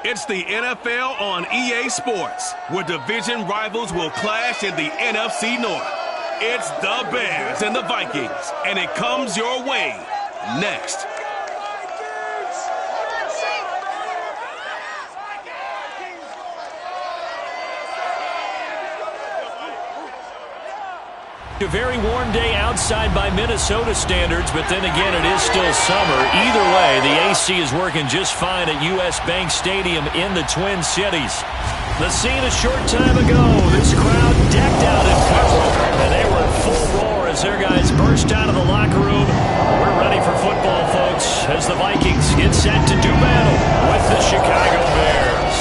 It's the NFL on EA Sports, where division rivals will clash in the NFC North. It's the Bears and the Vikings, and it comes your way next. A very warm day outside by Minnesota standards, but then again, it is still summer. Either way, the AC is working just fine at US Bank Stadium in the Twin Cities. The scene a short time ago, this crowd decked out in purple, and they were in full roar as their guys burst out of the locker room. We're ready for football, folks, as the Vikings get set to do battle with the Chicago Bears.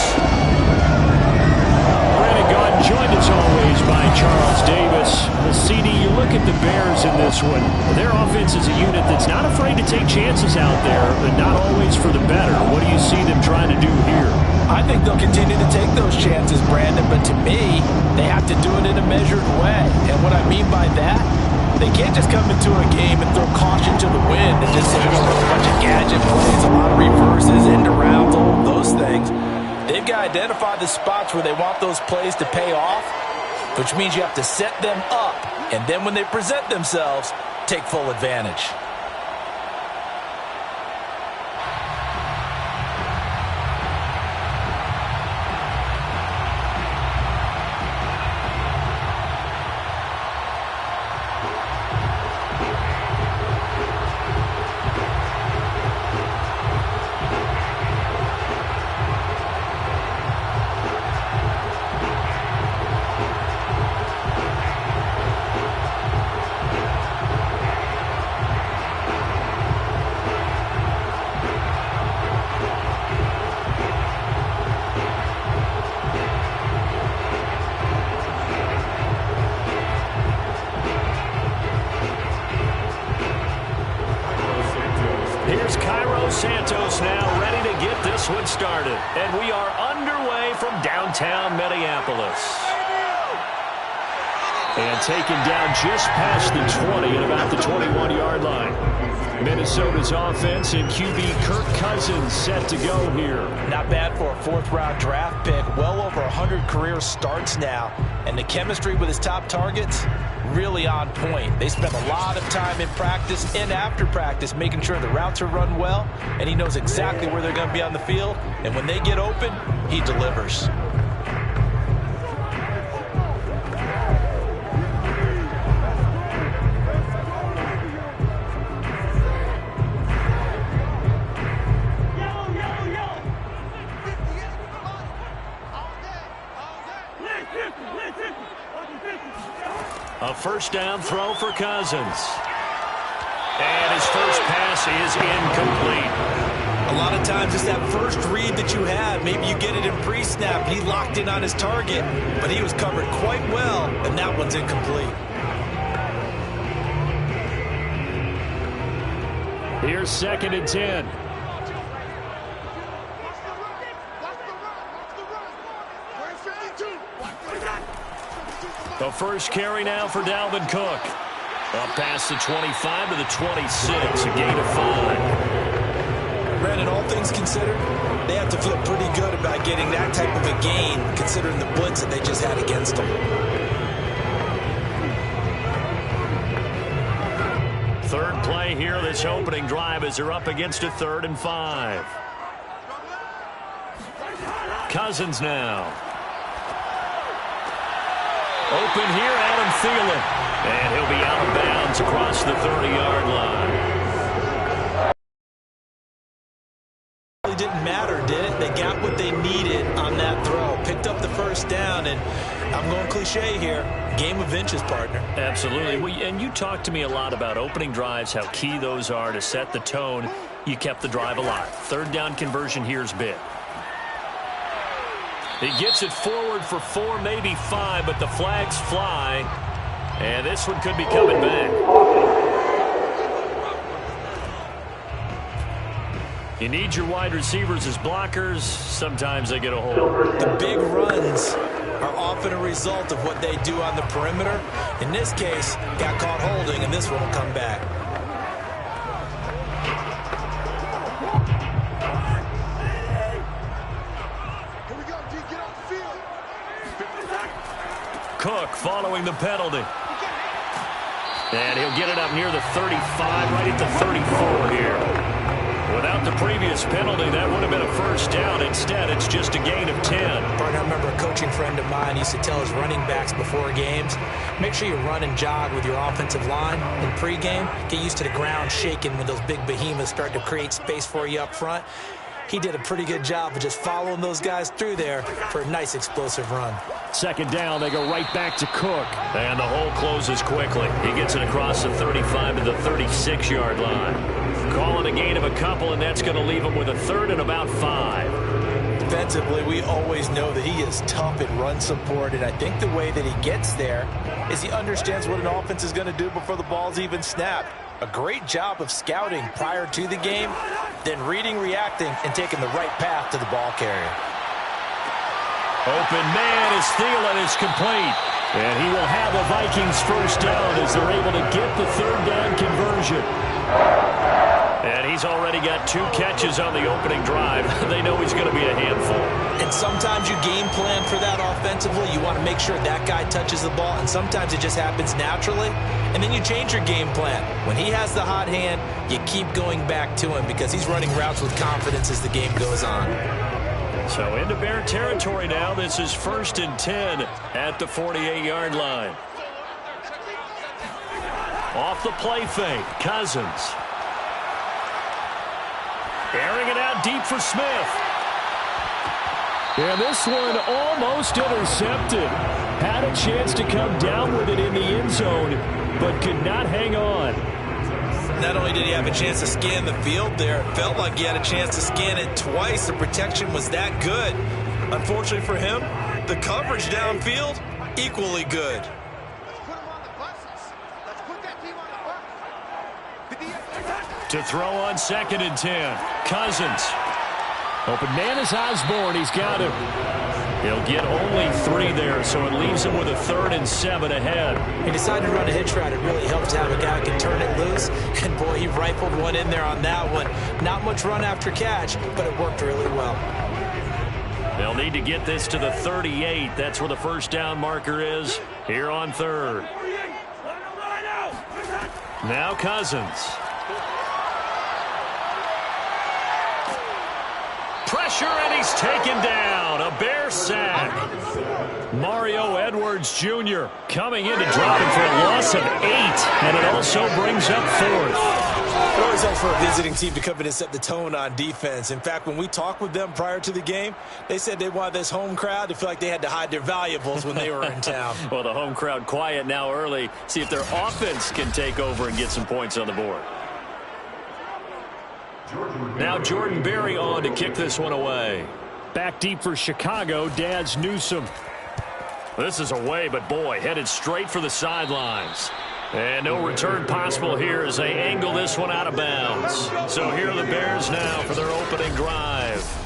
Brandon Gaudin joined as always by Charles Davis. CD, you look at the Bears in this one. Their offense is a unit that's not afraid to take chances out there, but not always for the better. What do you see them trying to do here? I think they'll continue to take those chances, Brandon, but to me, they have to do it in a measured way. And what I mean by that, they can't just come into a game and throw caution to the wind and just say we're going to run a bunch of gadget plays, a lot of reverses, end arounds, all those things. They've got to identify the spots where they want those plays to pay off, which means you have to set them up, and then when they present themselves, take full advantage. Santos now ready to get this one started. And we are underway from downtown Minneapolis. And taken down just past the 20 at about the 21-yard line. Minnesota's offense and QB Kirk Cousins set to go here. Not bad for a fourth-round draft pick. Well over 100 career starts now. And the chemistry with his top targets, really on point. They spend a lot of time in practice and after practice making sure the routes are run well, and he knows exactly where they're going to be on the field. And when they get open, he delivers. A first down throw for Cousins. And his first pass is incomplete. A lot of times it's that first read that you have. Maybe you get it in pre-snap, and he locked in on his target, but he was covered quite well, and that one's incomplete. Here's 2nd and 10. The first carry now for Dalvin Cook. Up past the 25 to the 26, a gain of 5. Brandon, all things considered, they have to feel pretty good about getting that type of a gain, considering the blitz that they just had against them. Third play here, this opening drive, as they're up against a 3rd and 5. Cousins now. Open here, Adam Thielen. And he'll be out of bounds across the 30-yard line. It really didn't matter, did it? They got what they needed on that throw. Picked up the first down, and I'm going cliche here. Game of inches, partner. Absolutely. And you talked to me a lot about opening drives, how key those are to set the tone. You kept the drive alive. 3rd down conversion here is big. He gets it forward for 4, maybe 5, but the flags fly. And this one could be coming back. You need your wide receivers as blockers. Sometimes they get a hold. The big runs are often a result of what they do on the perimeter. In this case, got caught holding, and this one will come back. Cook following the penalty. And he'll get it up near the 35, right at the 34 here. Without the previous penalty, that would have been a first down. Instead, it's just a gain of 10. I remember a coaching friend of mine used to tell his running backs before games, make sure you run and jog with your offensive line in pregame. Get used to the ground shaking when those big behemoths start to create space for you up front. He did a pretty good job of just following those guys through there for a nice explosive run. Second down, they go right back to Cook. And the hole closes quickly. He gets it across the 35 to the 36-yard line. Calling a gain of a couple, and that's going to leave him with a third and about 5. Defensively, we always know that he is tough in run support, and I think the way that he gets there is he understands what an offense is going to do before the ball's even snapped. A great job of scouting prior to the game, then reading, reacting, and taking the right path to the ball carrier. Open man is Thielen is complete. And he will have a Vikings first down as they're able to get the third down conversion. And he's already got 2 catches on the opening drive. They know he's going to be a handful. And sometimes you game plan for that offensively. You want to make sure that guy touches the ball, and sometimes it just happens naturally. And then you change your game plan. When he has the hot hand, you keep going back to him because he's running routes with confidence as the game goes on. So into Bear territory now. This is 1st and 10 at the 48-yard line. Off the play fake, Cousins. Airing it out deep for Smith. And this one almost intercepted. Had a chance to come down with it in the end zone, but could not hang on. Not only did he have a chance to scan the field there, it felt like he had a chance to scan it twice. The protection was that good. Unfortunately for him, the coverage downfield, equally good. To throw on 2nd and 10. Cousins. Open man is Osborne. He's got him. He'll get only 3 there, so it leaves him with a 3rd and 7 ahead. He decided to run a hitch route. It really helps to have a guy who can turn it loose. And, boy, he rifled one in there on that one. Not much run after catch, but it worked really well. They'll need to get this to the 38. That's where the first down marker is here on 3rd. Now Cousins. Pressure, and he's taken down. A Bear sack. Mario Edwards Jr. coming in to drop him for a loss of 8. And it also brings up 4th. It always helps for a visiting team to come in and set the tone on defense. In fact, when we talked with them prior to the game, they said they wanted this home crowd to feel like they had to hide their valuables when they were in town. Well, the home crowd quiet now early. See if their offense can take over and get some points on the board. Now Jordan Berry on to kick this one away. Back deep for Chicago, Dad's Newsome. This is away, but boy, headed straight for the sidelines. And no return possible here as they angle this one out of bounds. So here are the Bears now for their opening drive.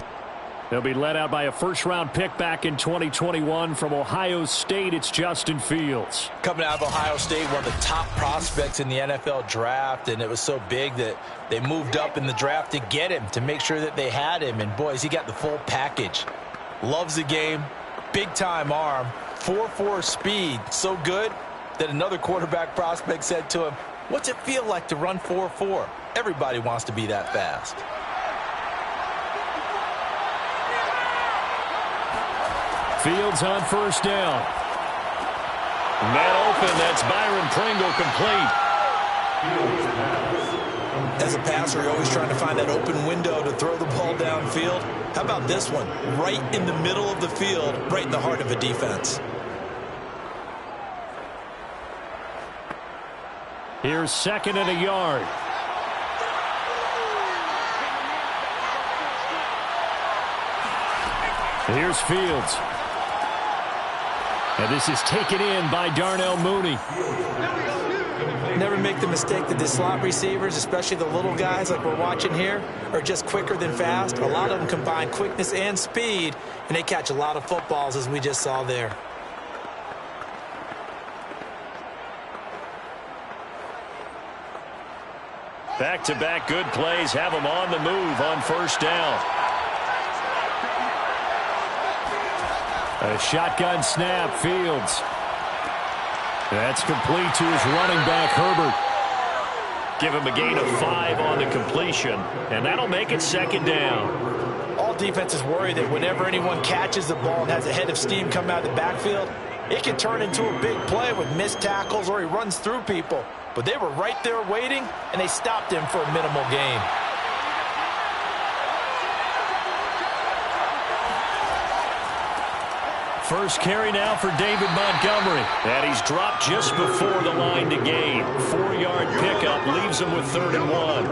They'll be led out by a first-round pick back in 2021 from Ohio State. It's Justin Fields. Coming out of Ohio State, one of the top prospects in the NFL draft, and it was so big that they moved up in the draft to get him, to make sure that they had him. And, boys, he got the full package. Loves the game, big-time arm, 4.4 speed, so good that another quarterback prospect said to him, "What's it feel like to run 4.4? Everybody wants to be that fast." Fields on first down. Man open, that's Byron Pringle complete. As a passer, you're always trying to find that open window to throw the ball downfield. How about this one? Right in the middle of the field, right in the heart of a defense. Here's 2nd and a yard. Here's Fields. And this is taken in by Darnell Mooney. Never make the mistake that the slot receivers, especially the little guys like we're watching here, are just quicker than fast. A lot of them combine quickness and speed, and they catch a lot of footballs, as we just saw there. Back-to-back good plays have them on the move on first down. A shotgun snap, Fields. That's complete to his running back, Herbert. Give him a gain of 5 on the completion, and that'll make it second down. All defenses worry that whenever anyone catches the ball and has a head of steam come out of the backfield, it can turn into a big play with missed tackles or he runs through people. But they were right there waiting, and they stopped him for a minimal gain. First carry now for David Montgomery. And he's dropped just before the line to gain. 4-yard pickup leaves him with 3rd and 1.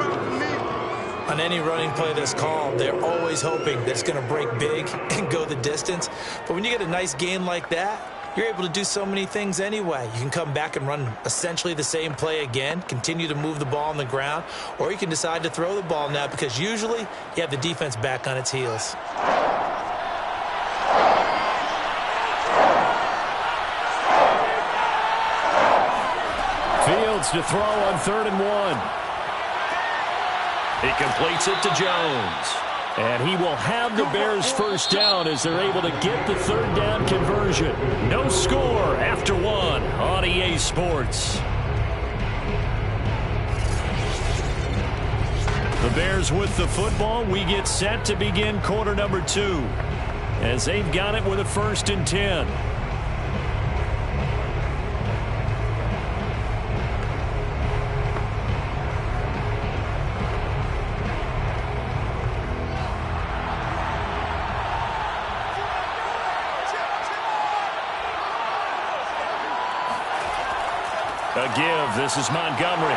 On any running play that's called, they're always hoping that it's going to break big and go the distance. But when you get a nice gain like that, you're able to do so many things anyway. You can come back and run essentially the same play again, continue to move the ball on the ground, or you can decide to throw the ball now because usually you have the defense back on its heels. Fields to throw on 3rd and 1. He completes it to Jones. And he will have the Bears first down as they're able to get the 3rd down conversion. No score after 1 on EA Sports. The Bears with the football. We get set to begin quarter number 2 as they've got it with a 1st and 10. A give. This is Montgomery.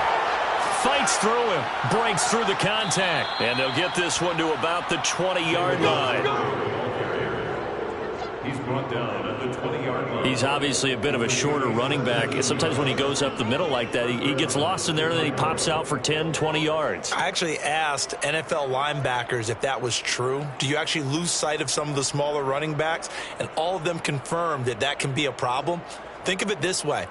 Fights through him. Breaks through the contact. And they'll get this one to about the 20-yard line. He's brought down at the 20-yard line. He's obviously a bit of a shorter running back. Sometimes when he goes up the middle like that, he gets lost in there and then he pops out for 10, 20 yards. I actually asked NFL linebackers if that was true. Do you actually lose sight of some of the smaller running backs? And all of them confirmed that that can be a problem. Think of it this way.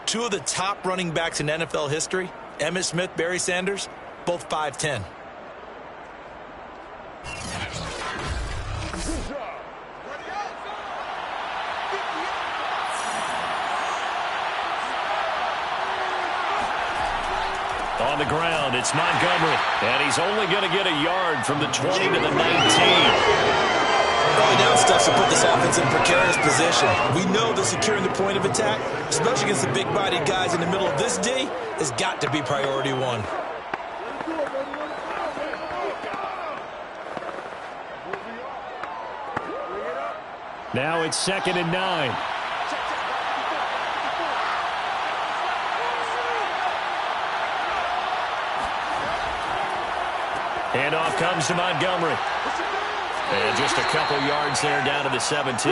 2 of the top running backs in NFL history, Emmitt Smith, Barry Sanders, both 5'10". On the ground, it's Montgomery. And he's only going to get a yard from the 20 to the 19. Early down stuff to put this offense in a precarious position. We know that securing the point of attack, especially against the big-bodied guys in the middle of this D, has got to be priority 1. Now it's 2nd and 9. Handoff comes to Montgomery. And just a couple yards there down to the 17.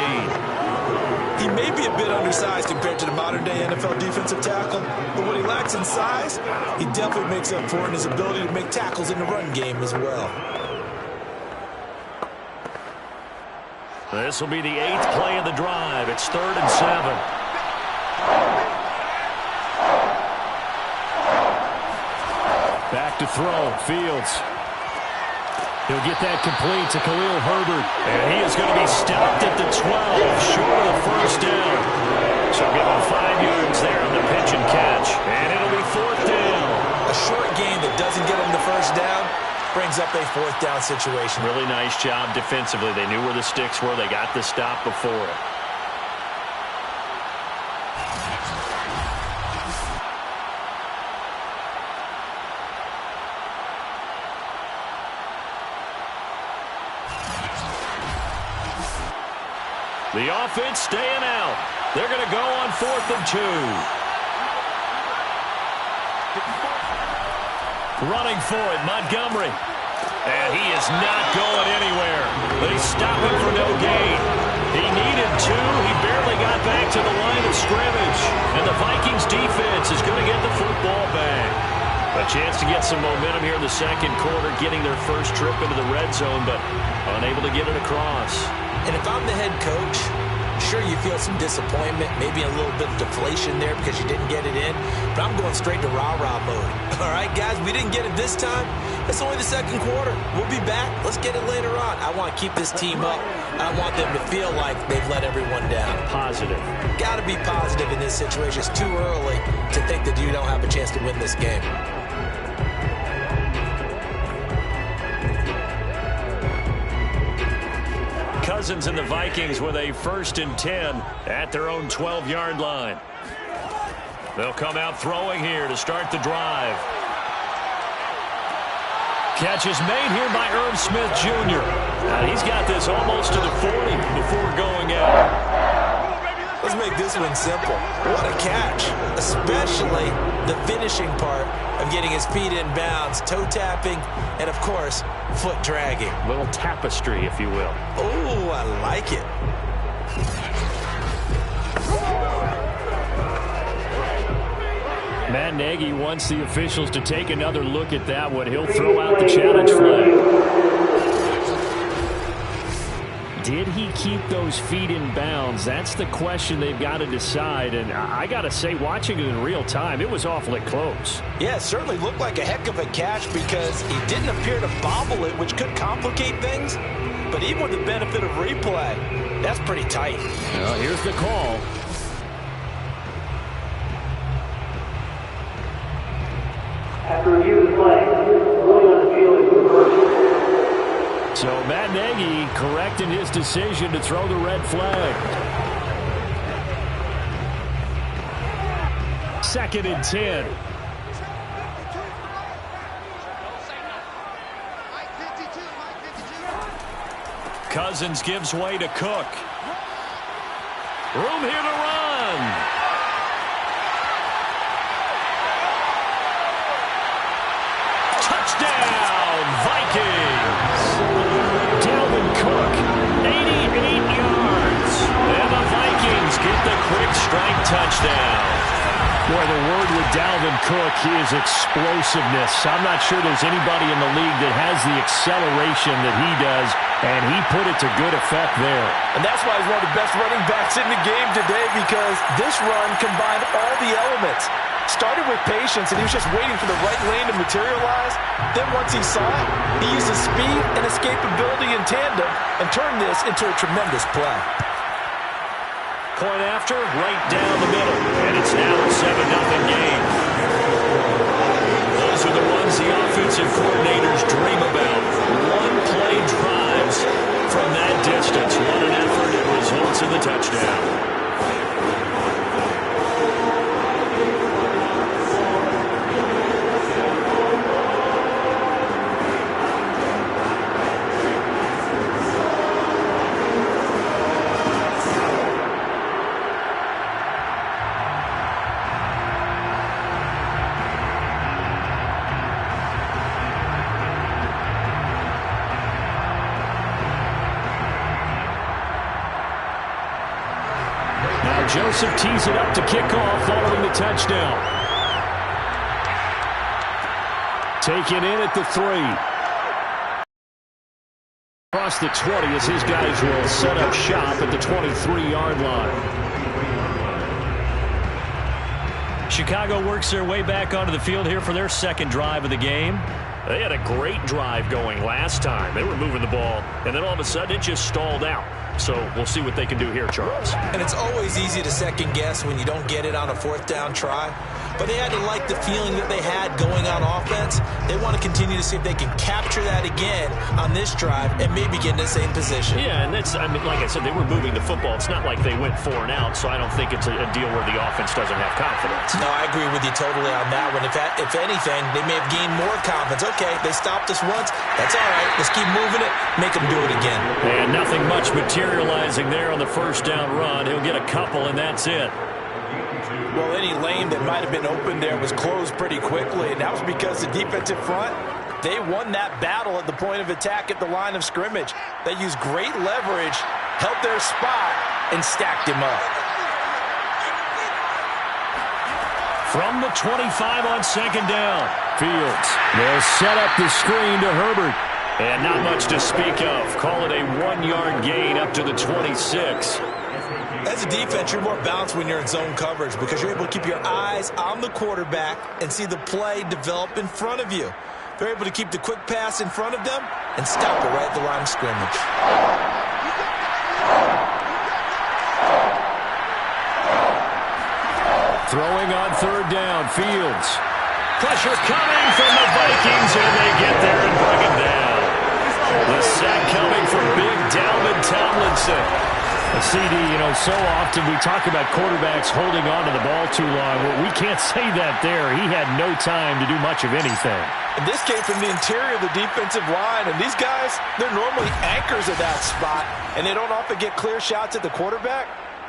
He may be a bit undersized compared to the modern-day NFL defensive tackle, but what he lacks in size, he definitely makes up for in his ability to make tackles in the run game as well. This will be the 8th play of the drive. It's 3rd and 7. Back to throw. Fields. He'll get that complete to Khalil Herbert. And he is going to be stopped at the 12, short of the first down. So give him 5 yards there on the pitch and catch. And it'll be 4th down. A short gain that doesn't get him the first down brings up a 4th down situation. Really nice job defensively. They knew where the sticks were. They got the stop before it. The offense staying out. They're going to go on 4th and 2. Running for it, Montgomery. And he is not going anywhere. They stop him for no gain. He needed 2. He barely got back to the line of scrimmage. And the Vikings defense is going to get the football back. A chance to get some momentum here in the second quarter, getting their first trip into the red zone, but unable to get it across. And if I'm the head coach, Sure, you feel some disappointment, maybe a little bit of deflation there because you didn't get it in, but I'm going straight to rah-rah mode. All right, guys, we didn't get it this time. It's only the second quarter. We'll be back. Let's get it later on. I want to keep this team up. I want them to feel like they've let everyone down. Positive. Got to be positive in this situation. It's too early to think that you don't have a chance to win this game. Cousins and the Vikings with a 1st and 10 at their own 12-yard line. They'll come out throwing here to start the drive. Catch is made here by Irv Smith Jr. He's got this almost to the 40 before going out. Let's make this one simple. What a catch, especially the finishing part of getting his feet in bounds, toe tapping, and, of course, foot dragging. A little tapestry, if you will. Oh, I like it. Matt Nagy wants the officials to take another look at that one. He'll throw out the challenge flag. Did he keep those feet in bounds? That's the question they've got to decide. And I got to say, watching it in real time, it was awfully close. Yeah, it certainly looked like a heck of a catch because he didn't appear to bobble it, which could complicate things. But even with the benefit of replay, that's pretty tight. Well, here's the call. After review of the play, ruling on the field is reversed. So Matt Nagy correct in his decision to throw the red flag. 2nd and 10. Cousins gives way to Cook. Room here to run. Touchdown, Vikings. Dalvin Cook, 88 yards. And the Vikings get the quick strike touchdown. Boy, the word with Dalvin Cook is explosiveness. I'm not sure there's anybody in the league that has the acceleration that he does, and he put it to good effect there. And that's why he's one of the best running backs in the game today, because this run combined all the elements. Started with patience, and he was just waiting for the right lane to materialize. Then once he saw it, he used his speed and escapability in tandem and turned this into a tremendous play. Point after, right down the middle. And it's now a 7-0 game. Those are the ones the offensive coordinators dream about. One-play drives from that distance. What an effort. It results in the touchdown. Joseph tees it up to kick off following the touchdown. Taken in at the 3. Across the 20 as his guys will set up shop at the 23-yard line. Chicago works their way back onto the field here for their second drive of the game. They had a great drive going last time. They were moving the ball, and then all of a sudden it just stalled out. So we'll see what they can do here, Charles. And it's always easy to second guess when you don't get it on a 4th down try. But they had to like the feeling that they had going on offense. They want to continue to see if they can capture that again on this drive and maybe get in the same position. Yeah, and that's, I mean, like I said, they were moving the football. It's not like they went 4 and out, so I don't think it's a deal where the offense doesn't have confidence. No, I agree with you totally on that one. If anything, they may have gained more confidence. Okay, they stopped us once. That's all right. Let's keep moving it. Make them do it again. And nothing much materializing there on the 1st down run. He'll get a couple, and that's it. Well, any lane that might have been open there was closed pretty quickly, and that was because the defensive front, they won that battle at the point of attack at the line of scrimmage. They used great leverage, held their spot, and stacked him up. From the 25 on 2nd down, Fields will set up the screen to Herbert. And not much to speak of. Call it a 1-yard gain up to the 26. As a defense, you're more balanced when you're in zone coverage because you're able to keep your eyes on the quarterback and see the play develop in front of you. They're able to keep the quick pass in front of them and stop it right at the line of scrimmage. Throwing on third down, Fields. Pressure coming from the Vikings, and they get there and bring him down. The sack coming from Big Dalvin Tomlinson. CD, so often we talk about quarterbacks holding on to the ball too long. Well, we can't say that there. He had no time to do much of anything. And this came from the interior of the defensive line. And these guys, they're normally anchors at that spot, and they don't often get clear shots at the quarterback.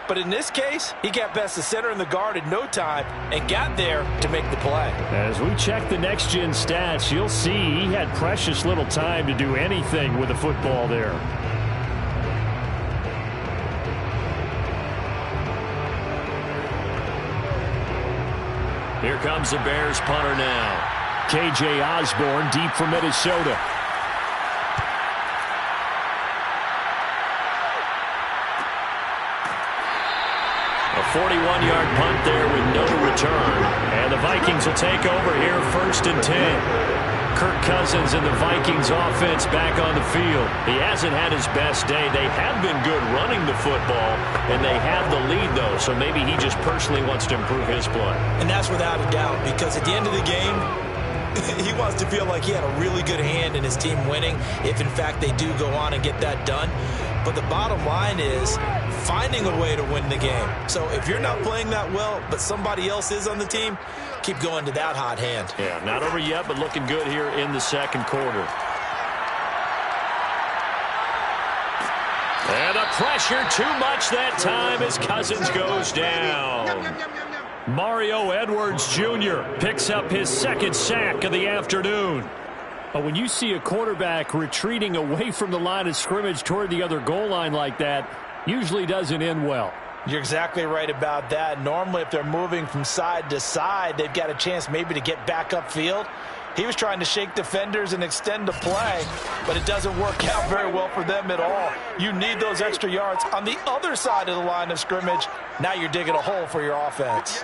But in this case, he got past the center and the guard in no time and got there to make the play. As we check the next-gen stats, you'll see he had precious little time to do anything with the football there. Here comes the Bears punter now. K.J. Osborne deep for Minnesota. A 41-yard punt there with no return. And the Vikings will take over here 1st and 10. Kirk Cousins and the Vikings offense back on the field. He hasn't had his best day. They have been good running the football, and they have the lead, though. So maybe he just personally wants to improve his play. And that's without a doubt, because at the end of the game, he wants to feel like he had a really good hand in his team winning, if in fact they do go on and get that done. But the bottom line is finding a way to win the game. So if you're not playing that well, but somebody else is on the team, keep going to that hot hand. Yeah, not over yet, but looking good here in the second quarter. And the pressure too much that time as Cousins goes down. Mario Edwards Jr. picks up his second sack of the afternoon. But when you see a quarterback retreating away from the line of scrimmage toward the other goal line like that, usually doesn't end well. You're exactly right about that. Normally, if they're moving from side to side, they've got a chance maybe to get back upfield. He was trying to shake defenders and extend the play, but it doesn't work out very well for them at all. You need those extra yards on the other side of the line of scrimmage. Now you're digging a hole for your offense.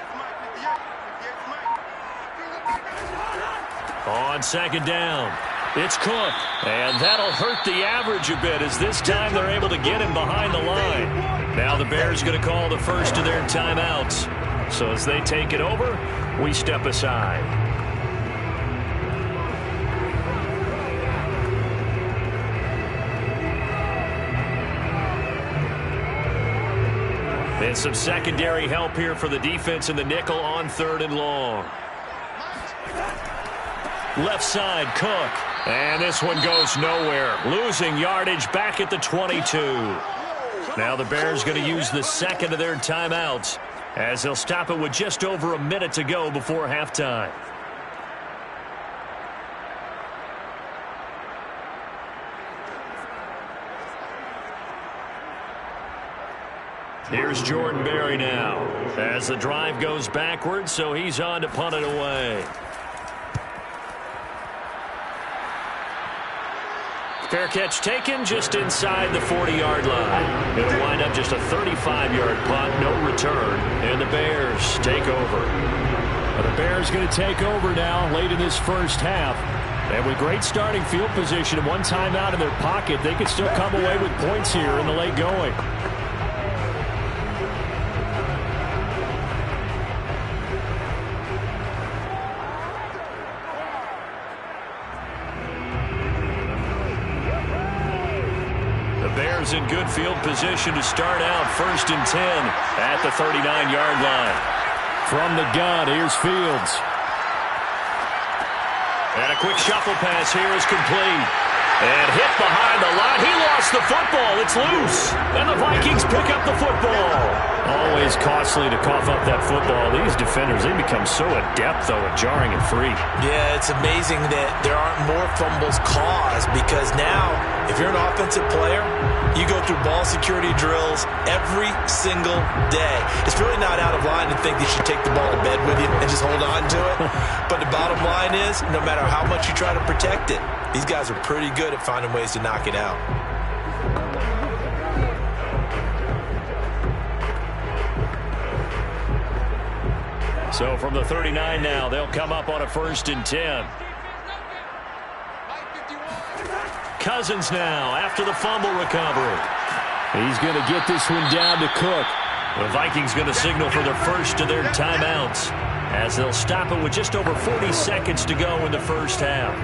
On second down, it's Cook, and that'll hurt the average a bit as this time they're able to get him behind the line. Now the Bears going to call the first of their timeouts. So as they take it over, we step aside. And some secondary help here for the defense in the nickel on 3rd and long. Left side, Cook. And this one goes nowhere. Losing yardage back at the 22. Now the Bears going to use the second of their timeouts as they'll stop it with just over a minute to go before halftime. Here's Jordan Berry now as the drive goes backwards, so he's on to punt it away. Fair catch taken just inside the 40-yard line. It'll wind up just a 35-yard punt, no return, and the Bears take over. Well, the Bears going to take over now late in this first half. And with great starting field position and one timeout in their pocket, they can still come away with points here in the late going. Bears in good field position to start out 1st and 10 at the 39-yard line. From the gun, here's Fields. And a quick shuffle pass here is complete. And hit behind the line. He lost the football. It's loose. And the Vikings pick up the football. Always costly to cough up that football. These defenders, they become so adept, though, at jarring it free. Yeah, it's amazing that there aren't more fumbles caused because now, if you're an offensive player, you go through ball security drills every single day. It's really not out of line to think that you should take the ball to bed with you and just hold on to it. But the bottom line is, no matter how much you try to protect it, these guys are pretty good at finding ways to knock it out. So from the 39 now, they'll come up on a 1st and 10. Cousins now after the fumble recovery. He's going to get this one down to Cook. The Vikings going to signal for their first of their timeouts as they'll stop it with just over 40 seconds to go in the first half.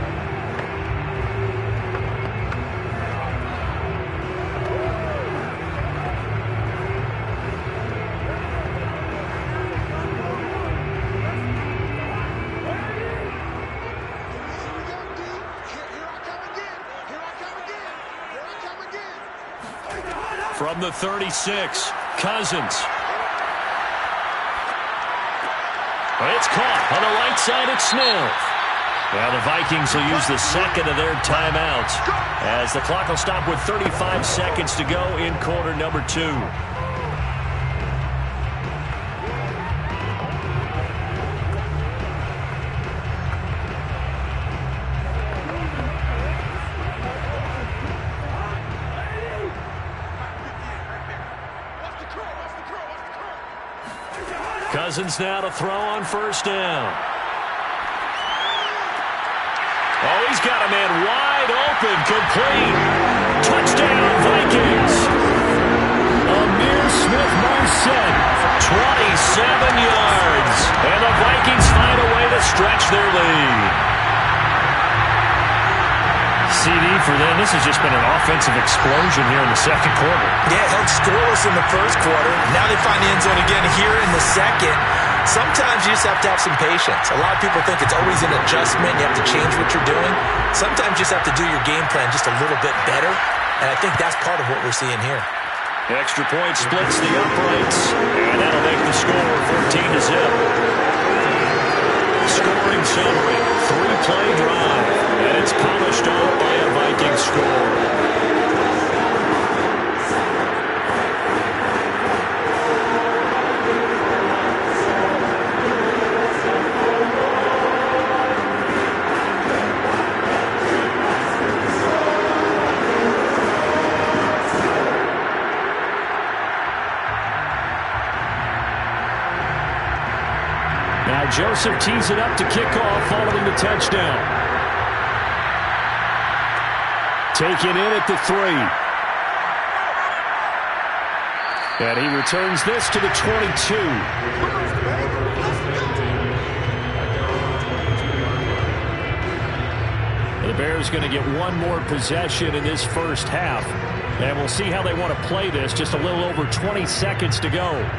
From the 36, Cousins. It's caught on the right side at Smith. Now the Vikings will use the second of their timeouts as the clock will stop with 35 seconds to go in quarter number 2. Cousins now to throw on 1st down. Oh, he's got a man wide open, complete. Touchdown, Vikings. Amir Smith-Marset, 27 yards. And the Vikings find a way to stretch their lead. CD for them. This has just been an offensive explosion here in the second quarter. Yeah, held scoreless in the first quarter. Now they find the end zone again here in the second. Sometimes you just have to have some patience. A lot of people think it's always an adjustment. You have to change what you're doing. Sometimes you just have to do your game plan just a little bit better. And I think that's part of what we're seeing here. Extra point splits the uprights. And that'll make the score 14-0. Scoring summary. 3-play drive. And it's polished off by a Viking score. Now Joseph tees it up to kick off following the touchdown. Taken in at the 3. And he returns this to the 22. The Bears going to get one more possession in this first half. And we'll see how they want to play this. Just a little over 20 seconds to go.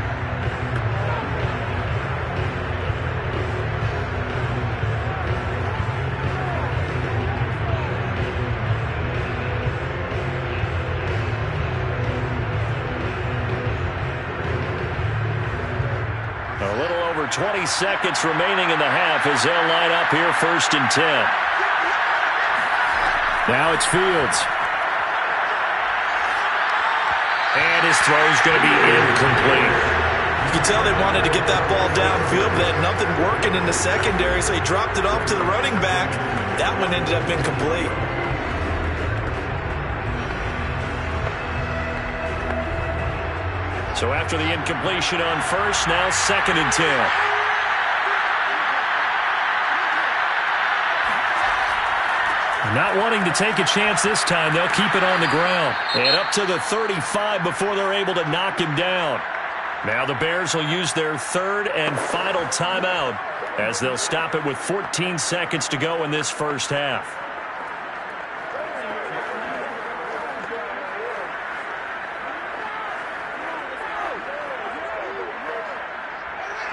A little over 20 seconds remaining in the half as they'll line up here 1st and 10. Now it's Fields. And his throw's going to be incomplete. You can tell they wanted to get that ball downfield, but they had nothing working in the secondary, so he dropped it off to the running back. That one ended up incomplete. So after the incompletion on 1st, now 2nd and 10. Not wanting to take a chance this time, they'll keep it on the ground. And up to the 35 before they're able to knock him down. Now the Bears will use their 3rd and final timeout as they'll stop it with 14 seconds to go in this first half.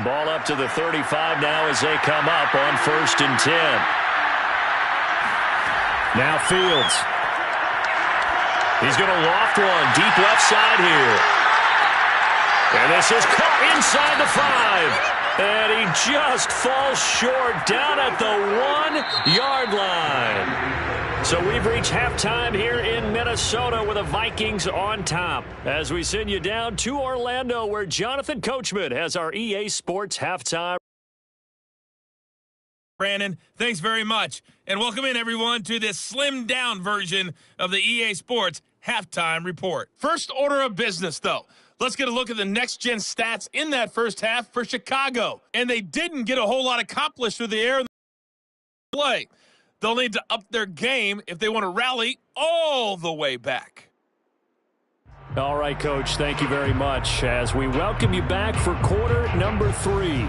Ball up to the 35 now as they come up on 1st and 10. Now Fields. He's going to loft one deep left side here. And this is caught inside the 5. And he just falls short down at the 1-yard line. So we've reached halftime here in Minnesota with the Vikings on top. As we send you down to Orlando where Jonathan Coachman has our EA Sports halftime. Brandon, thanks very much. And welcome in, everyone, to this slimmed-down version of the EA Sports halftime report. First order of business, though. Let's get a look at the next-gen stats in that first half for Chicago. And they didn't get a whole lot accomplished through the air in the play. They'll need to up their game if they want to rally all the way back. All right, Coach, thank you very much as we welcome you back for quarter number 3.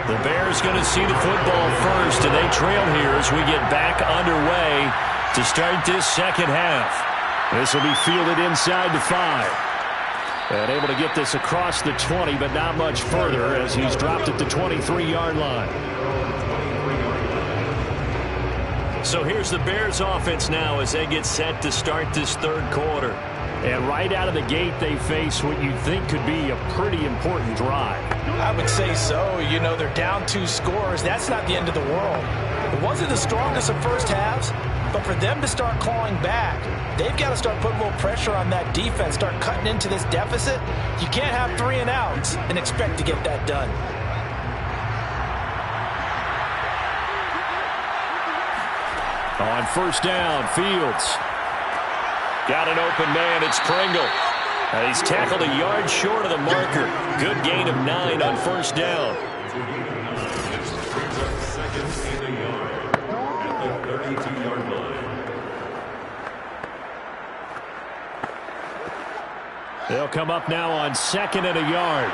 The Bears going to see the football first, and they trail here as we get back underway to start this second half. This will be fielded inside the 5. And able to get this across the 20, but not much further as he's dropped at the 23-yard line. So here's the Bears offense now as they get set to start this third quarter. And right out of the gate, they face what you think could be a pretty important drive. I would say so. You know, they're down 2 scores. That's not the end of the world. It wasn't the strongest of first halves, but for them to start clawing back, they've got to start putting a little pressure on that defense, start cutting into this deficit. You can't have 3 and outs and expect to get that done. On first down, Fields. Got an open man, it's Pringle. He's tackled a yard short of the marker. Good gain of 9 on first down. They'll come up now on 2nd and a yard.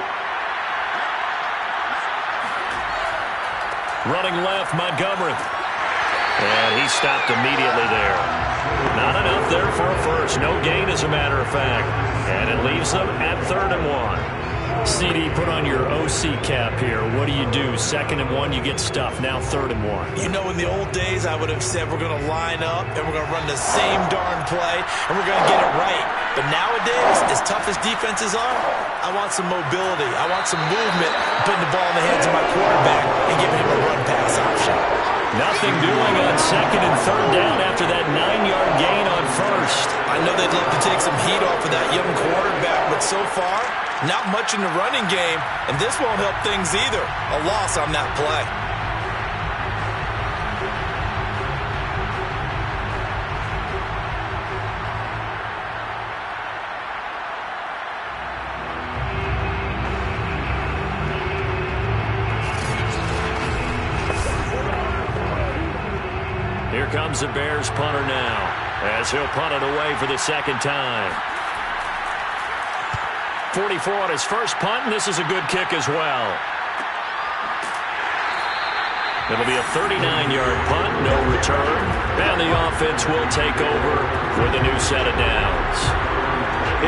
Running left, Montgomery. And he stopped immediately there. Not enough there for a first. No gain, as a matter of fact. And it leaves them at 3rd and 1. CD, put on your OC cap here. What do you do? 2nd and 1, you get stuffed. Now 3rd and 1. You know, in the old days, I would have said we're going to line up and we're going to run the same darn play and we're going to get it right. But nowadays, as tough as defenses are, I want some mobility. I want some movement, putting the ball in the hands of my quarterback and giving him a run-pass option. Nothing doing on 2nd and 3rd down after that 9-yard gain on first. I know they'd love to take some heat off of that young quarterback, but so far, not much in the running game, and this won't help things either. A loss on that play. Here comes the Bears punter now, as he'll punt it away for the 2nd time. 44 on his first punt, and this is a good kick as well. It'll be a 39-yard punt, no return, and the offense will take over with a new set of downs.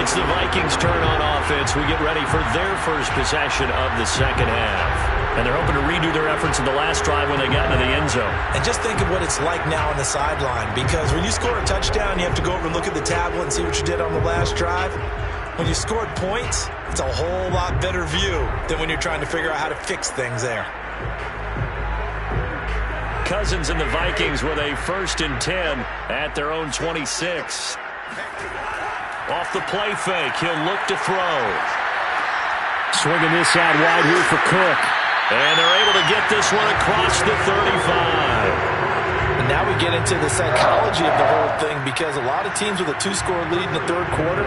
It's the Vikings' turn on offense. We get ready for their first possession of the second half. And they're hoping to redo their efforts in the last drive when they got into the end zone. And just think of what it's like now on the sideline, because when you score a touchdown, you have to go over and look at the tablet and see what you did on the last drive. When you scored points, it's a whole lot better view than when you're trying to figure out how to fix things there. Cousins and the Vikings with a 1st and 10 at their own 26. Off the play fake, he'll look to throw. Swinging this out wide here for Cook. And they're able to get this one across the 35. And now we get into the psychology of the whole thing, because a lot of teams with a 2-score lead in the 3rd quarter,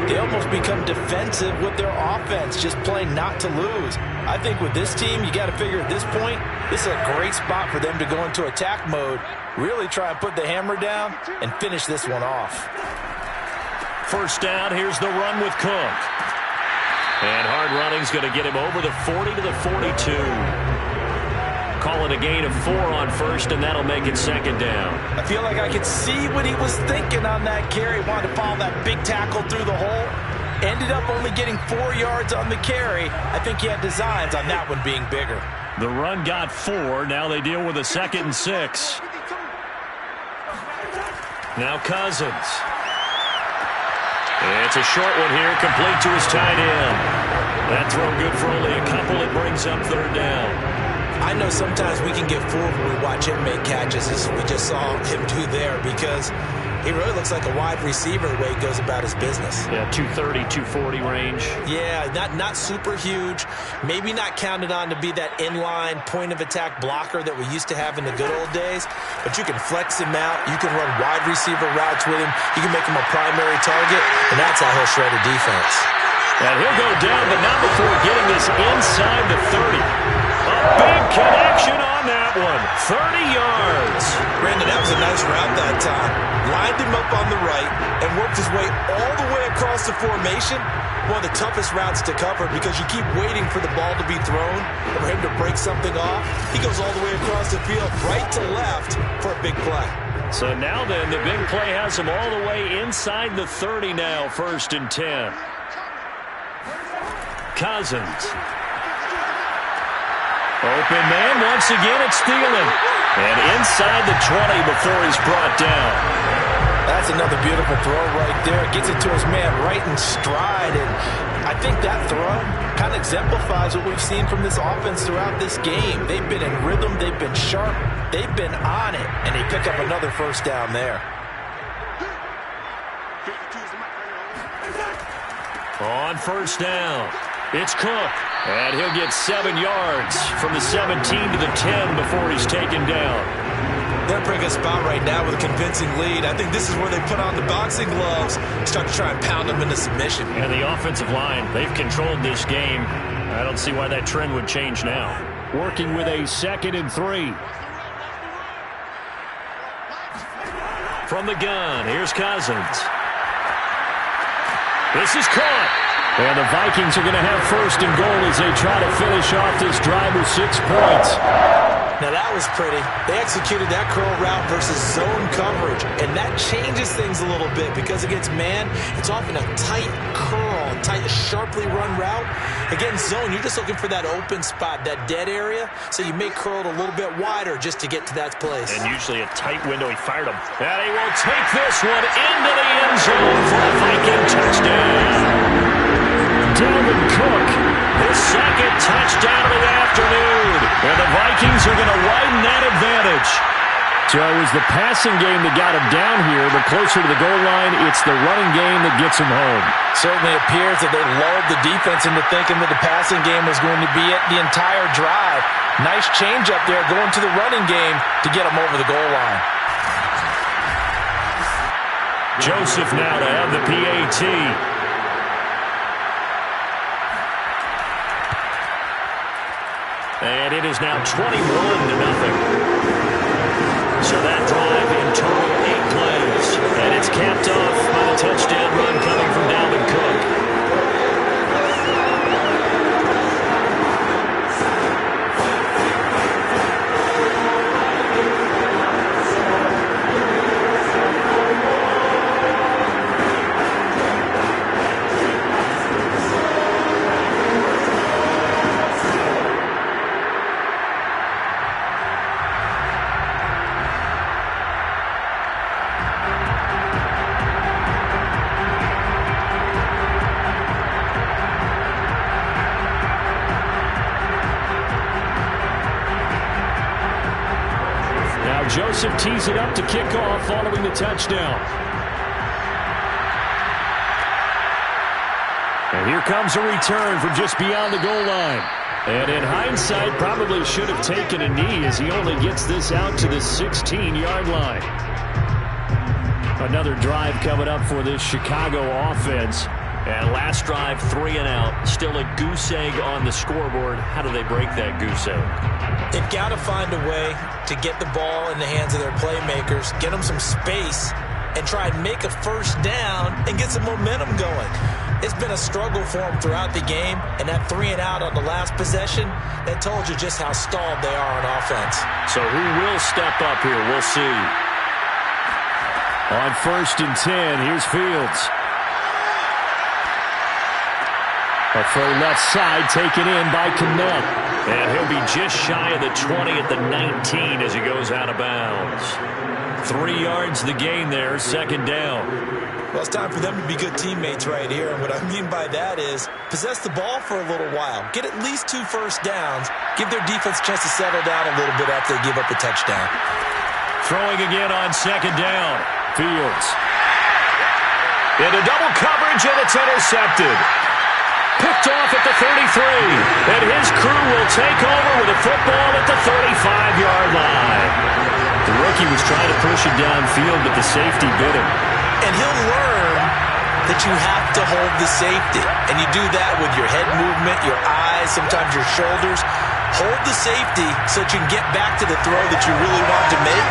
they almost become defensive with their offense, just playing not to lose. I think with this team, you got to figure at this point, this is a great spot for them to go into attack mode, really try and put the hammer down and finish this one off. First down, here's the run with Cook. And hard running's going to get him over the 40 to the 42. Call it a gain of 4 on first, and that'll make it 2nd down. I feel like I could see what he was thinking on that carry. Wanted to follow that big tackle through the hole. Ended up only getting 4 yards on the carry. I think he had designs on that one being bigger. The run got 4. Now they deal with a 2nd and 6. Now Cousins. It's a short one here, complete to his tight end. That throw good for only a couple. It brings up third down. I know sometimes we can get fooled when we watch him make catches, as we just saw him do there, because he really looks like a wide receiver the way he goes about his business. Yeah, 230, 240 range. Yeah, not super huge. Maybe not counted on to be that inline point-of-attack blocker that we used to have in the good old days, but you can flex him out. You can run wide receiver routes with him. You can make him a primary target, and that's how he'll shred a defense. And he'll go down, but not before getting this inside the 30. A big connection on that one. 30 yards. Brandon, that was a nice route that time. Lined him up on the right and worked his way all the way across the formation. One of the toughest routes to cover because you keep waiting for the ball to be thrown or for him to break something off. He goes all the way across the field, right to left for a big play. So now then, the big play has him all the way inside the 30 now, 1st and 10. Cousins. Open man, once again it's Thielen. And inside the 20 before he's brought down. That's another beautiful throw right there. Gets it to his man right in stride. And I think that throw kind of exemplifies what we've seen from this offense throughout this game. They've been in rhythm. They've been sharp. They've been on it. And they pick up another first down there. On first down, it's Cook. And he'll get 7 yards from the 17 to the 10 before he's taken down. They're in a pretty good spot right now with a convincing lead. I think this is where they put on the boxing gloves and start to try and pound them into submission. And the offensive line, they've controlled this game. I don't see why that trend would change now. Working with a 2nd and 3. From the gun, here's Cousins. This is caught. And the Vikings are going to have 1st and goal as they try to finish off this drive with 6 points. Now that was pretty. They executed that curl route versus zone coverage, and that changes things a little bit because against man, it's often a tight curl, tight, sharply run route. Against zone, you're just looking for that open spot, that dead area, so you may curl it a little bit wider just to get to that place. And usually a tight window. He fired him. And he will take this one into the end zone for a Viking touchdown. Dalvin Cook, his 2nd touchdown of the afternoon. And the Vikings are going to widen that advantage. So it was the passing game that got him down here, but closer to the goal line, it's the running game that gets him home. Certainly appears that they lulled the defense into thinking that the passing game was going to be it the entire drive. Nice change up there going to the running game to get him over the goal line. Joseph now to have the PAT. And it is now 21-0. So that drive in total 8 plays. And it's capped off by the touchdown run coming from Dalvin Cook. Joseph tees it up to kick off following the touchdown. And here comes a return from just beyond the goal line. And in hindsight, probably should have taken a knee as he only gets this out to the 16-yard line. Another drive coming up for this Chicago offense. And last drive, 3 and out. Still a goose egg on the scoreboard. How do they break that goose egg? They've got to find a way to get the ball in the hands of their playmakers, get them some space, and try and make a first down and get some momentum going. It's been a struggle for them throughout the game, and that 3 and out on the last possession, that told you just how stalled they are on offense. So who will step up here? We'll see. On 1st and 10, here's Fields. A throw left side taken in by Kmet. And he'll be just shy of the 20 at the 19 as he goes out of bounds. 3 yards the gain there, second down. Well, it's time for them to be good teammates right here. And what I mean by that is possess the ball for a little while. Get at least 2 first downs. Give their defense a chance to settle down a little bit after they give up a touchdown. Throwing again on second down. Fields. Into double coverage, and it's intercepted. Picked off at the 33. And his crew will take over with a football at the 35-yard line. The rookie was trying to push it downfield, but the safety bit him. And he'll learn that you have to hold the safety. And you do that with your head movement, your eyes, sometimes your shoulders. Hold the safety so that you can get back to the throw that you really want to make.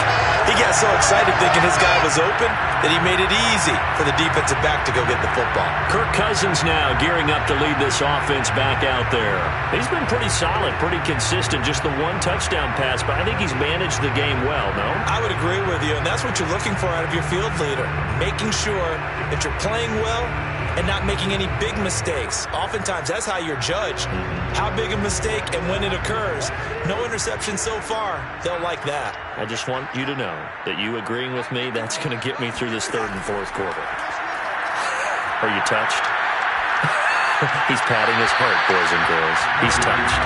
He got so excited thinking his guy was open that he made it easy for the defensive back to go get the football. Kirk Cousins now gearing up to lead this offense back out there. He's been pretty solid, pretty consistent, just the 1 touchdown pass, but I think he's managed the game well, no? I would agree with you, and that's what you're looking for out of your field leader, making sure that you're playing well and not making any big mistakes. Oftentimes, that's how you're judged. How big a mistake and when it occurs. No interception so far. They'll like that. I just want you to know that you agreeing with me, that's going to get me through this 3rd and 4th quarter. Are you touched? He's patting his heart, boys and girls. He's touched.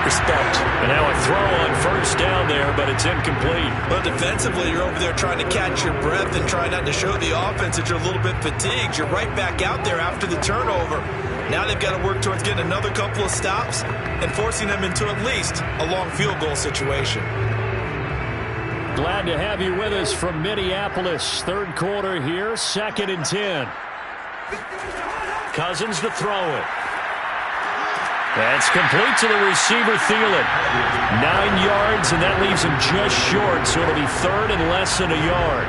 Respect. And now a throw on first down there, but it's incomplete. Well, defensively, you're over there trying to catch your breath and try not to show the offense that you're a little bit fatigued. You're right back out there after the turnover. Now they've got to work towards getting another couple of stops and forcing them into at least a long field goal situation. Glad to have you with us from Minneapolis. 3rd quarter here, 2nd and 10. Cousins to throw it. That's complete to the receiver, Thielen. 9 yards, and that leaves him just short, so it'll be 3rd and less than a yard.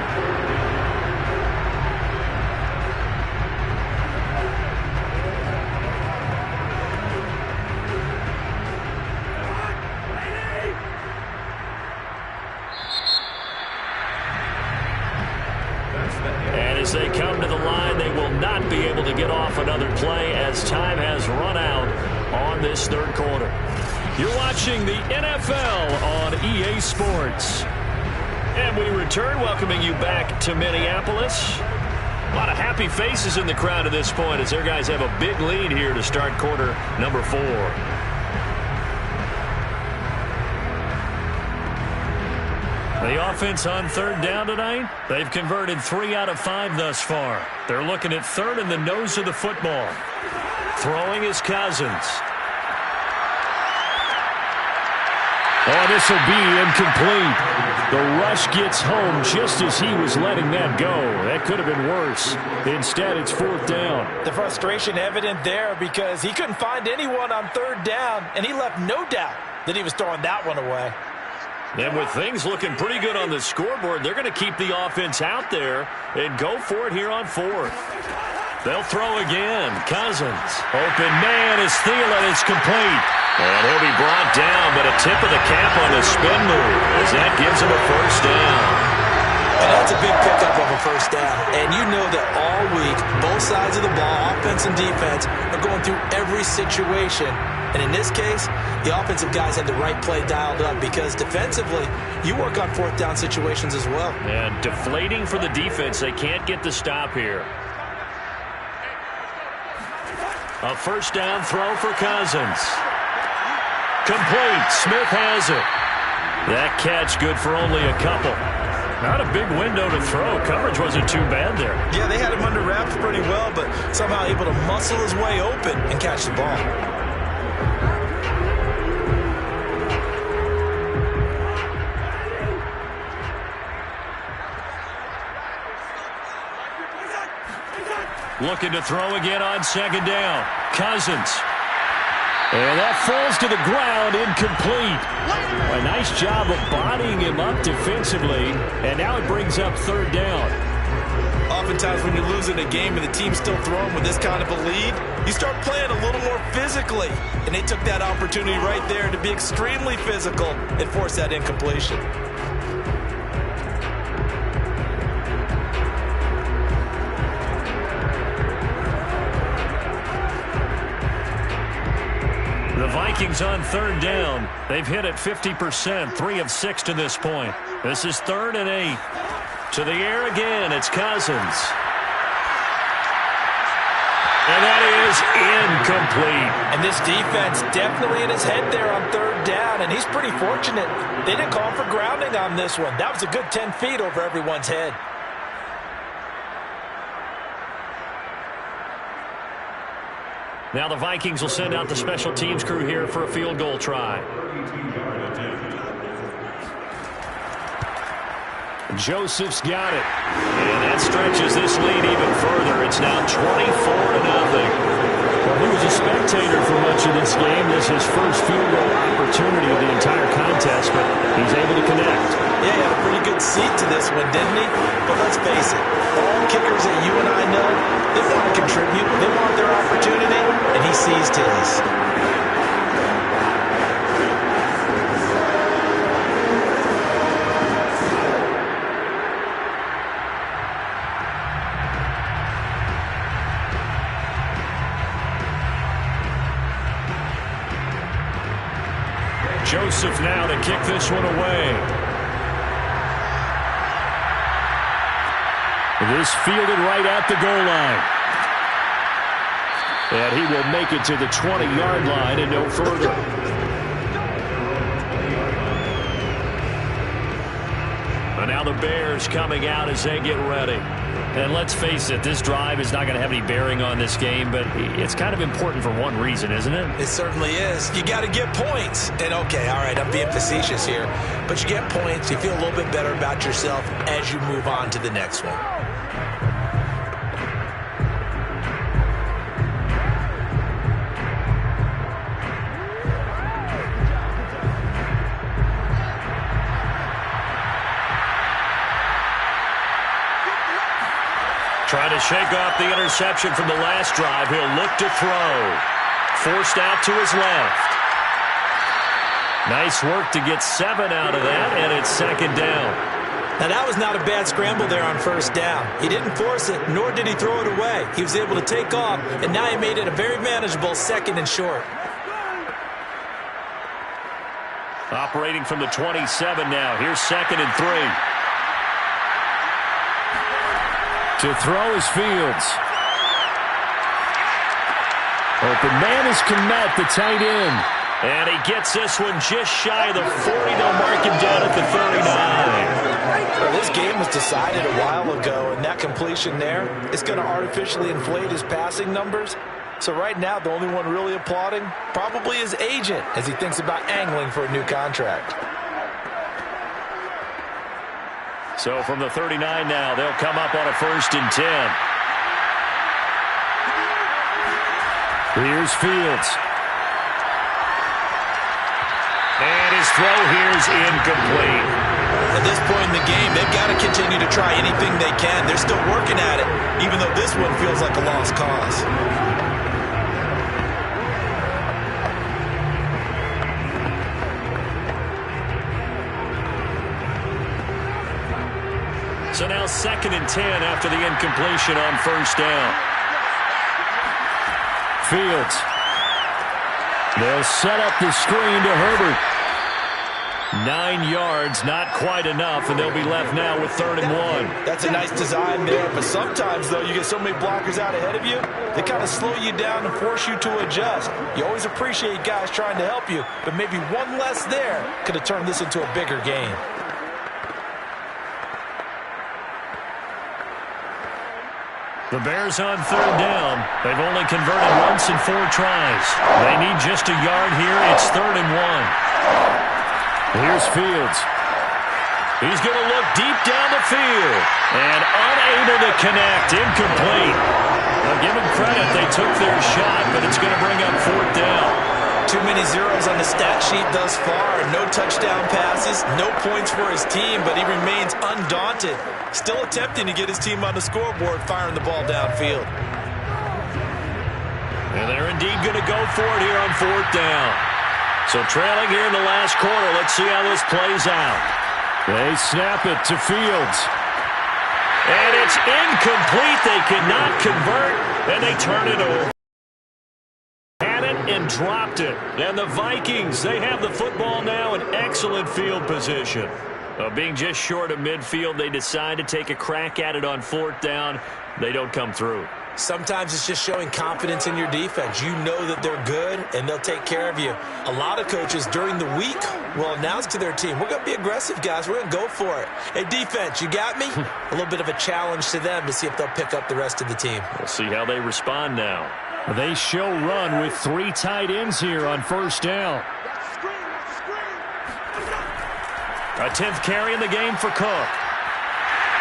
As they come to the line, they will not be able to get off another play as time has run out on this 3rd quarter. You're watching the NFL on EA Sports. And we return, welcoming you back to Minneapolis. A lot of happy faces in the crowd at this point as their guys have a big lead here to start quarter number 4. The offense on 3rd down tonight, they've converted 3 out of 5 thus far. They're looking at 3rd in the nose of the football. Throwing is Cousins. Oh, this will be incomplete. The rush gets home just as he was letting that go. That could have been worse. Instead, it's 4th down. The frustration evident there because he couldn't find anyone on 3rd down, and he left no doubt that he was throwing that one away. And with things looking pretty good on the scoreboard, they're going to keep the offense out there and go for it here on 4th. They'll throw again. Cousins. Open man is Thielen. It's complete. And he'll be brought down, but a tip of the cap on the spin move as that gives him a 1st down. And that's a big pickup of a 1st down. And you know that all week, both sides of the ball, offense and defense, are going through every situation. And in this case, the offensive guys had the right play dialed up because defensively, you work on 4th down situations as well. And deflating for the defense. They can't get the stop here. A 1st down throw for Cousins. Complete. Smith has it. That catch good for only a couple. Not a big window to throw. Coverage wasn't too bad there. Yeah, they had him under wraps pretty well, but somehow able to muscle his way open and catch the ball. Looking to throw again on 2nd down. Cousins. And that falls to the ground, incomplete. A nice job of bodying him up defensively, and now it brings up 3rd down. Oftentimes when you're losing a game and the team's still throwing with this kind of a lead, you start playing a little more physically. And they took that opportunity right there to be extremely physical and force that incompletion. Vikings on third down. They've hit it 50%, 3 of 6 to this point. This is 3rd and 8. To the air again, it's Cousins. And that is incomplete. And this defense definitely in his head there on third down, and he's pretty fortunate. They didn't call him for grounding on this one. That was a good 10 feet over everyone's head. Now the Vikings will send out the special teams crew here for a field goal try. Joseph's got it. And that stretches this lead even further. It's now 24-0. Well, he was a spectator for much of this game. This is his first field goal opportunity of the entire contest, but he's able to connect. Yeah, he had a pretty good seat to this one, didn't he? But let's face it, all kickers that you and I know, they want to contribute. They want their opportunity, and he seized his. Joseph now to kick this one away. This fielded right at the goal line. And he will make it to the 20-yard line and no further. And now the Bears coming out as they get ready. And let's face it, this drive is not going to have any bearing on this game, but it's kind of important for one reason, isn't it? It certainly is. You got to get points. And okay, all right, I'm being facetious here, but you get points, you feel a little bit better about yourself as you move on to the next one. Trying to shake off the interception from the last drive. He'll look to throw. Forced out to his left. Nice work to get 7 out of that, and it's 2nd down. Now, that was not a bad scramble there on 1st down. He didn't force it, nor did he throw it away. He was able to take off, and now he made it a very manageable 2nd and short. Operating from the 27 now. Here's 2nd and 3. To throw is Fields. Open man is Kmet, the tight end. And he gets this one just shy of the 40. They'll mark him down at the 39. Well, this game was decided a while ago, and that completion there is going to artificially inflate his passing numbers. So right now, the only one really applauding probably his agent as he thinks about angling for a new contract. So from the 39 now, they'll come up on a 1st and 10. Here's Fields. And his throw here is incomplete. At this point in the game, they've got to continue to try anything they can. They're still working at it, even though this one feels like a lost cause. So now 2nd and 10 after the incompletion on 1st down. Fields. They'll set up the screen to Herbert. 9 yards, not quite enough, and they'll be left now with 3rd and 1. That's a nice design there, but sometimes, though, you get so many blockers out ahead of you, they kind of slow you down and force you to adjust. You always appreciate guys trying to help you, but maybe one less there could have turned this into a bigger game. The Bears on 3rd down. They've only converted once in 4 tries. They need just a yard here. It's 3rd and 1. Here's Fields. He's going to look deep down the field. And unable to connect. Incomplete. Now give them credit. They took their shot, but it's going to bring up 4th down. Too many zeros on the stat sheet thus far. No touchdown passes, no points for his team, but he remains undaunted. Still attempting to get his team on the scoreboard, firing the ball downfield. And they're indeed going to go for it here on 4th down. So trailing here in the last quarter, let's see how this plays out. They snap it to Fields. And it's incomplete. They cannot convert, and they turn it over. and dropped it. And the Vikings, they have the football now in excellent field position. Being just short of midfield, they decide to take a crack at it on 4th down. They don't come through. Sometimes it's just showing confidence in your defense. You know that they're good, and they'll take care of you. A lot of coaches during the week will announce to their team, we're going to be aggressive, guys. We're going to go for it. Hey, defense, you got me? A little bit of a challenge to them to see if they'll pick up the rest of the team. We'll see how they respond now. They show run with 3 tight ends here on 1st down. A 10th carry in the game for Cook.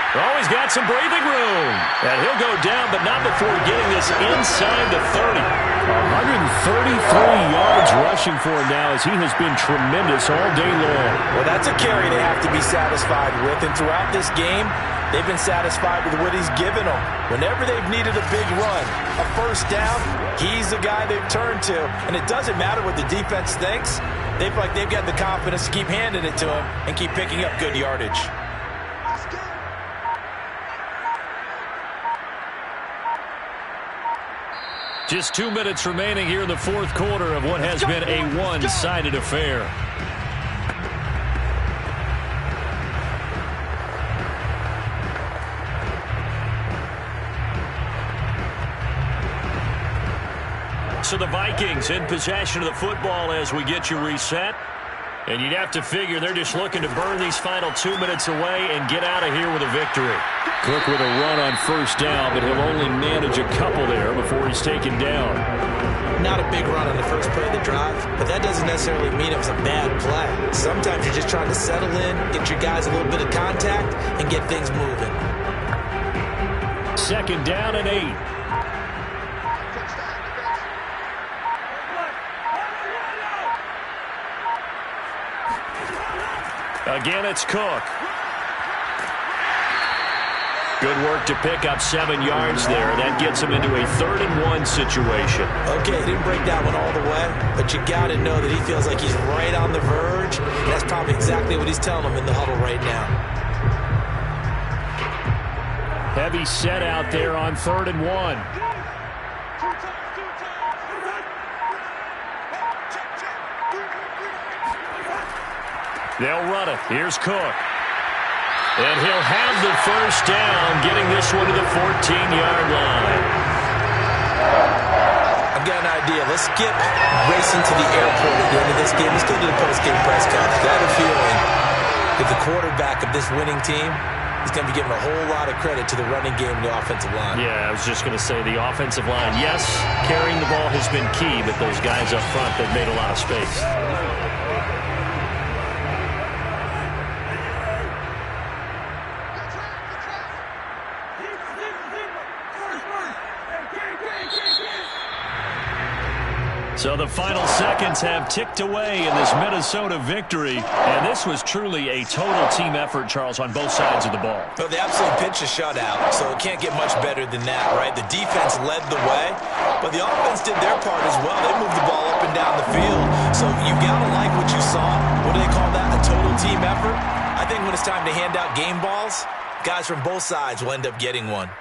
Oh, he's got some breathing room. And he'll go down, but not before getting this inside the 30. 133 yards rushing for him now as he has been tremendous all day long. Well, that's a carry they have to be satisfied with. And throughout this game, they've been satisfied with what he's given them. Whenever they've needed a big run, a 1st down, he's the guy they've turned to. And it doesn't matter what the defense thinks. They feel like they've got the confidence to keep handing it to him and keep picking up good yardage. Just 2 minutes remaining here in the 4th quarter of what has been a one-sided affair. So the Vikings in possession of the football as we get you reset. And you'd have to figure they're just looking to burn these final 2 minutes away and get out of here with a victory. Cook with a run on 1st down, but he'll only manage a couple there before he's taken down. Not a big run on the first play of the drive, but that doesn't necessarily mean it was a bad play. Sometimes you're just trying to settle in, get your guys a little bit of contact, and get things moving. 2nd down and 8. Again, it's Cook. Good work to pick up 7 yards there. That gets him into a 3rd and 1 situation. Okay, he didn't break that one all the way, but you got to know that he feels like he's right on the verge. And that's probably exactly what he's telling them in the huddle right now. Heavy set out there on 3rd and 1. They'll run it. Here's Cook. And he'll have the 1st down, getting this one to the 14-yard line. I've got an idea. Let's skip racing to the airport at the end of this game. Let's go to the post-game press conference. I have a feeling that the quarterback of this winning team is going to be giving a whole lot of credit to the running game and the offensive line. Yeah, I was just going to say the offensive line. Yes, carrying the ball has been key, but those guys up front, they've made a lot of space. So the final seconds have ticked away in this Minnesota victory. And this was truly a total team effort, Charles, on both sides of the ball. Well, they absolutely pitched a shutout, so it can't get much better than that, right? The defense led the way, but the offense did their part as well. They moved the ball up and down the field. So you've got to like what you saw. What do they call that? A total team effort? I think when it's time to hand out game balls, guys from both sides will end up getting one.